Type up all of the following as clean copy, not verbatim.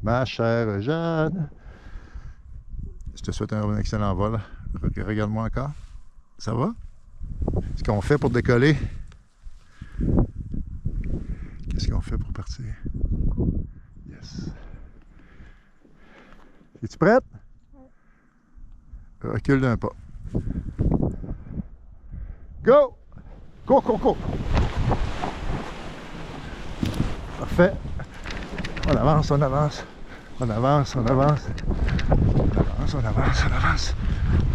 Ma chère Jeanne. Je te souhaite un excellent vol. Regarde-moi encore. Ça va? Qu'est-ce qu'on fait pour décoller? Qu'est-ce qu'on fait pour partir? Yes. Es-tu prête? Recule d'un pas. Go! Cours, cours, cours! Parfait. On avance, on avance. On avance, on avance. On avance, on avance, on avance.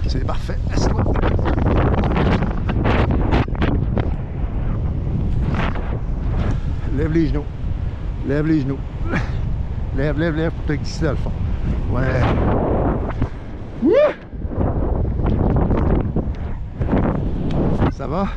C'est parfait. Laisse-toi. Lève les genoux. Lève les genoux. Lève, lève, lève pour te glisser dans le fond. Ouais. Wouh! Ça va?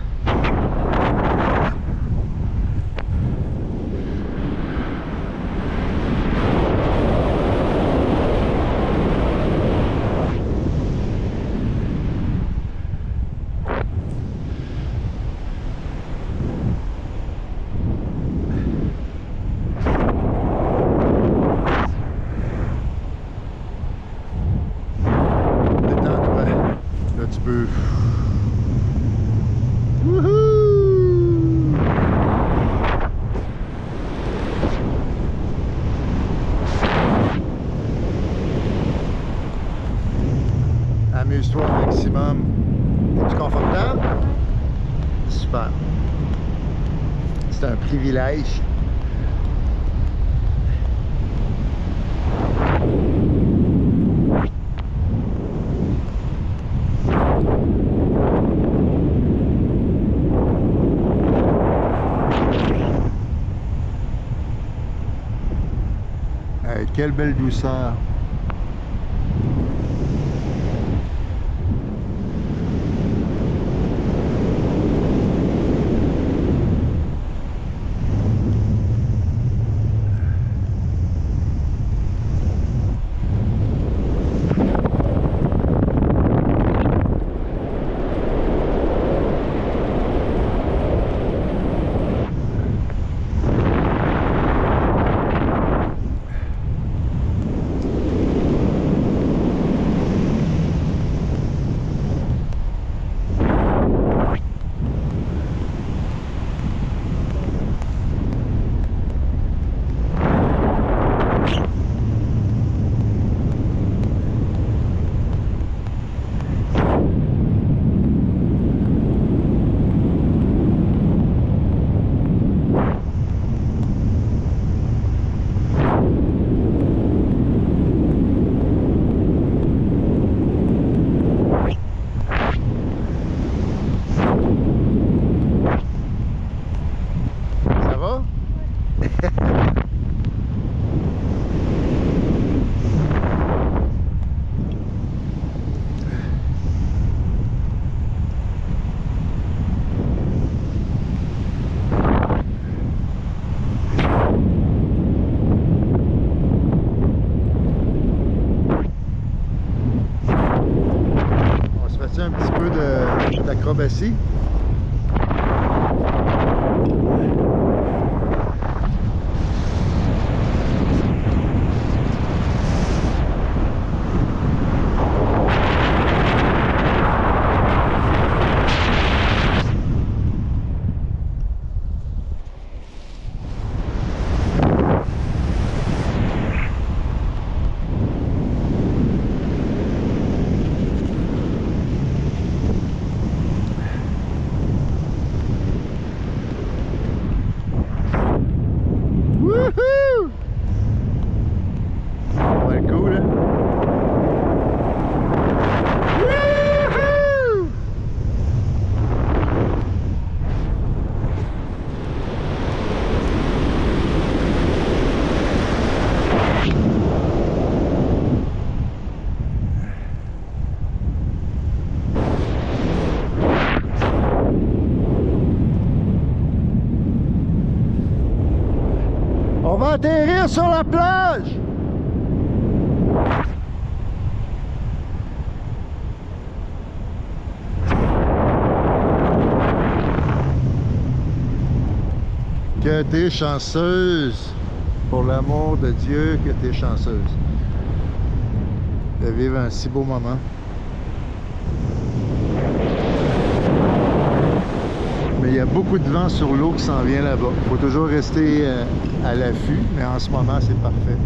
Tu peux. Wouhou! Amuse-toi au maximum. Es-tu confortable? Super. C'est un privilège. Quelle belle douceur! Un petit peu d'acrobatie. Wouhou! Ça va être cool, hein? Wouhou! On va atterrir sur la plage! Que t'es chanceuse! Pour l'amour de Dieu que tu es chanceuse de vivre un si beau moment. Mais il y a beaucoup de vent sur l'eau qui s'en vient là-bas. Il faut toujours rester à l'affût, mais en ce moment, c'est parfait.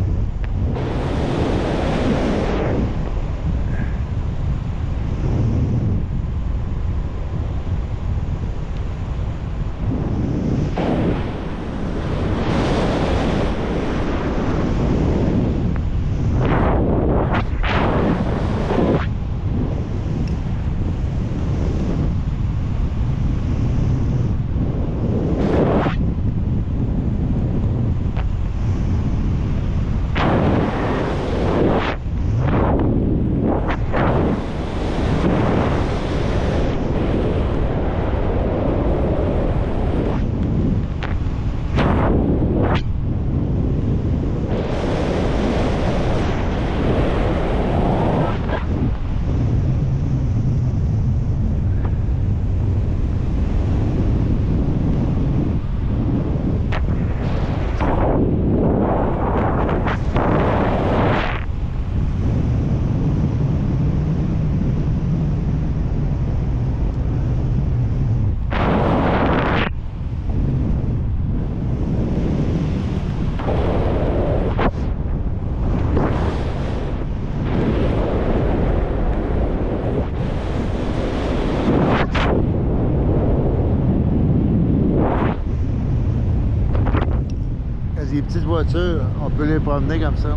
Des petites voitures, on peut les promener comme ça.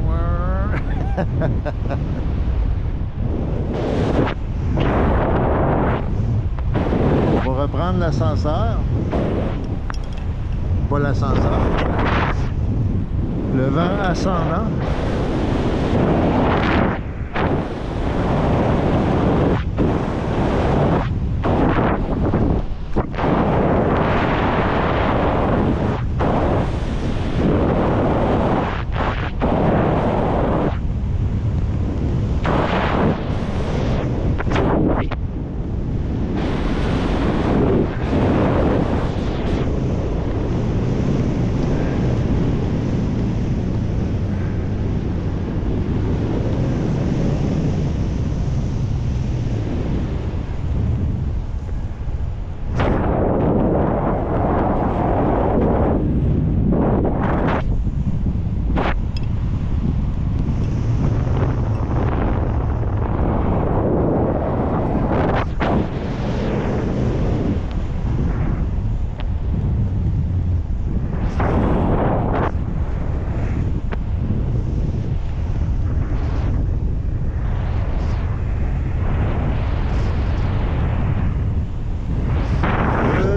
On va reprendre l'ascenseur. Pas l'ascenseur. Le vent ascendant.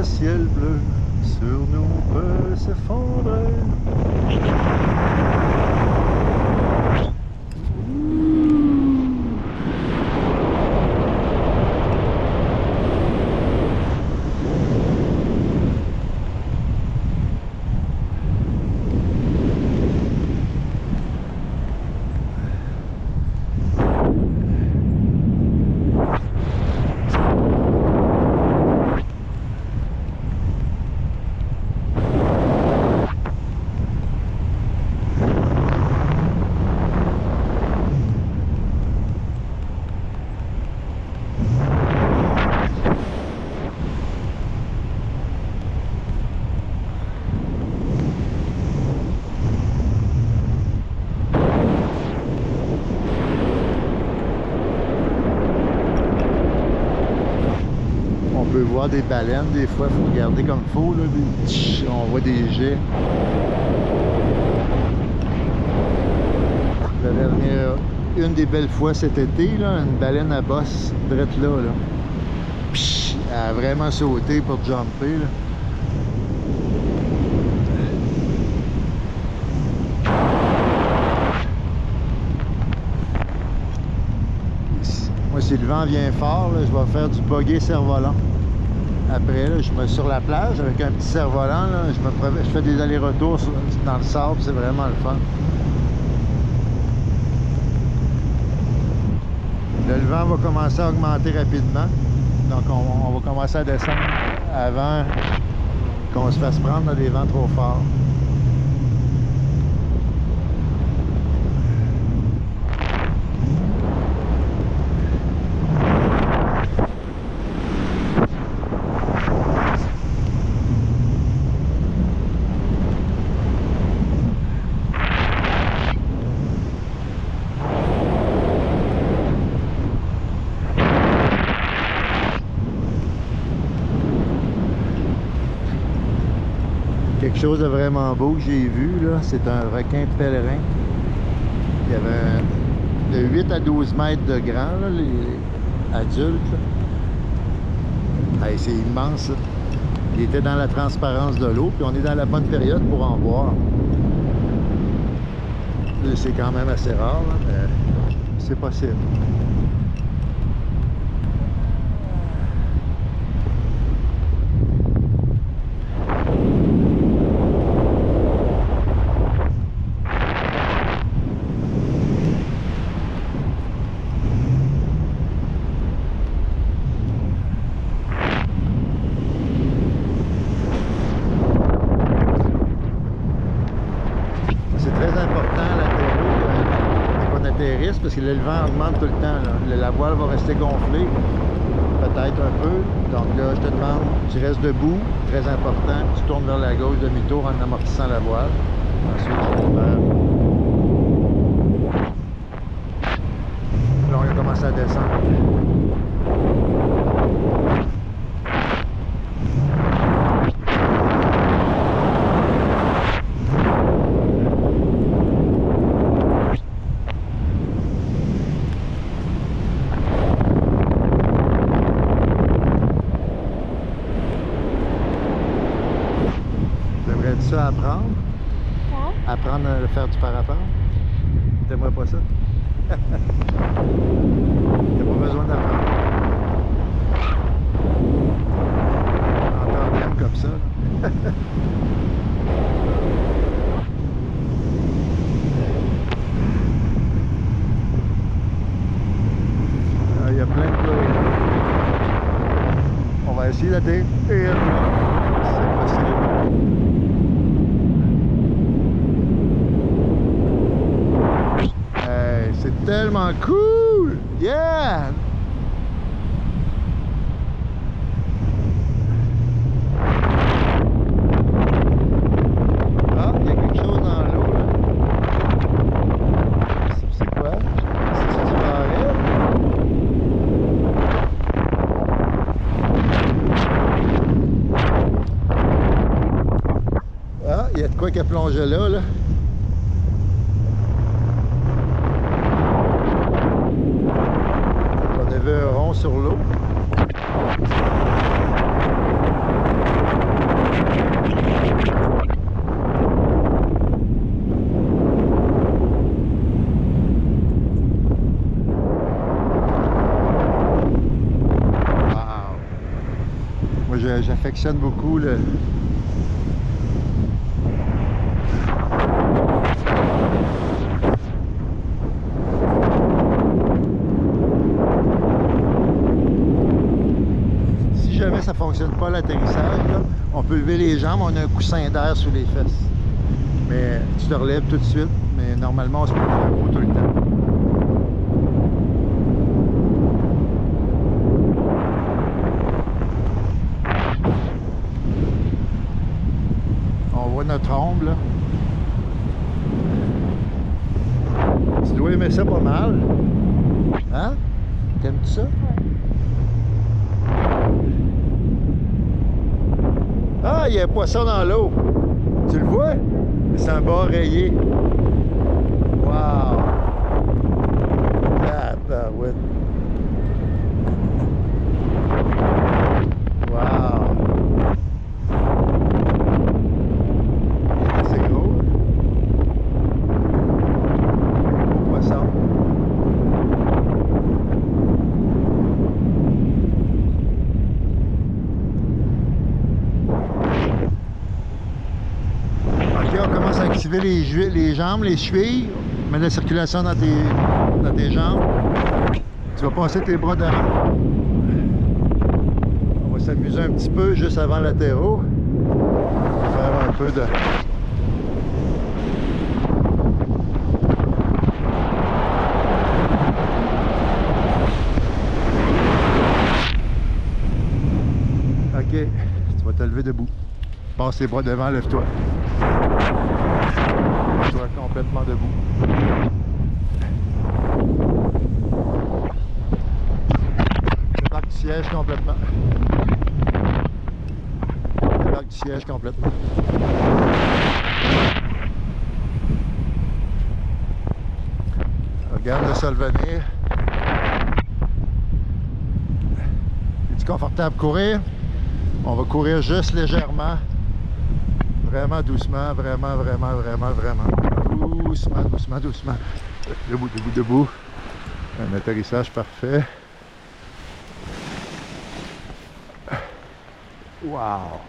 Ciel bleu sur nous peut s'effondrer. On peut voir des baleines des fois, il faut regarder comme il faut, là, on voit des jets. La dernière, une des belles fois cet été, là, une baleine à bosse, drette là, là. Psh, elle a vraiment sauté pour jumper, là. Moi, si le vent vient fort, là, je vais faire du buggy cerf-volant. Après, là, je me mets sur la plage avec un petit cerf-volant, je fais des allers-retours dans le sable, c'est vraiment le fun. Là, le vent va commencer à augmenter rapidement, donc on va commencer à descendre avant qu'on se fasse prendre dans des vents trop forts. quelque chose de vraiment beau que j'ai vu, là. C'est un requin pèlerin. Il y avait de 8 à 12 mètres de grand, là, les adultes. Hey, c'est immense, là. Il était dans la transparence de l'eau, puis on est dans la bonne période pour en voir. C'est quand même assez rare, là, mais c'est possible. Parce que le vent augmente tout le temps, là. La voile va rester gonflée, peut-être un peu. Donc là, je te demande, tu restes debout, très important. Tu tournes vers la gauche demi-tour en amortissant la voile. Ensuite, tu libères. Là, on a commencé à descendre. Ça apprendre? Hein? Apprendre à faire du parapente? T'aimerais pas ça? T'as pas besoin d'apprendre. En tandem comme ça. Il y a plein de choses. On va essayer d'atterrir. C'est possible. C'est tellement cool! Yeah! Ah, il y a quelque chose dans l'eau, là. C'est quoi? C'est du baril? Ah, il y a de quoi qui a plongé là, là. Un rond sur l'eau. Wow. Moi, j'affectionne beaucoup le... Ça fonctionne pas l'atterrissage, on peut lever les jambes, on a un coussin d'air sous les fesses, mais tu te relèves tout de suite, mais normalement on se met debout tout le temps. On voit notre ombre là. Tu dois aimer ça pas mal, hein? T'aimes-tu ça? Ah, il y a un poisson dans l'eau. Tu le vois? C'est un bas rayé. Wow! Ah, bah ouais. Wow! C'est gros. Beau poisson. On commence à activer les jambes, les chevilles, mettre la circulation dans tes jambes. Tu vas passer tes bras devant. On va s'amuser un petit peu juste avant l'atterro. Faire un peu de... OK, tu vas te lever debout. Passe les bras devant, lève-toi. Lève-toi complètement debout. Débarque du siège complètement. Débarque du siège complètement. Regarde le sol venir. Es-tu confortable pour courir? On va courir juste légèrement. Vraiment doucement, vraiment. Doucement. Debout. Un atterrissage parfait. Wow!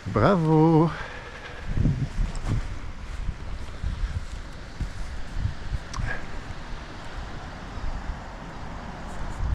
Bravo!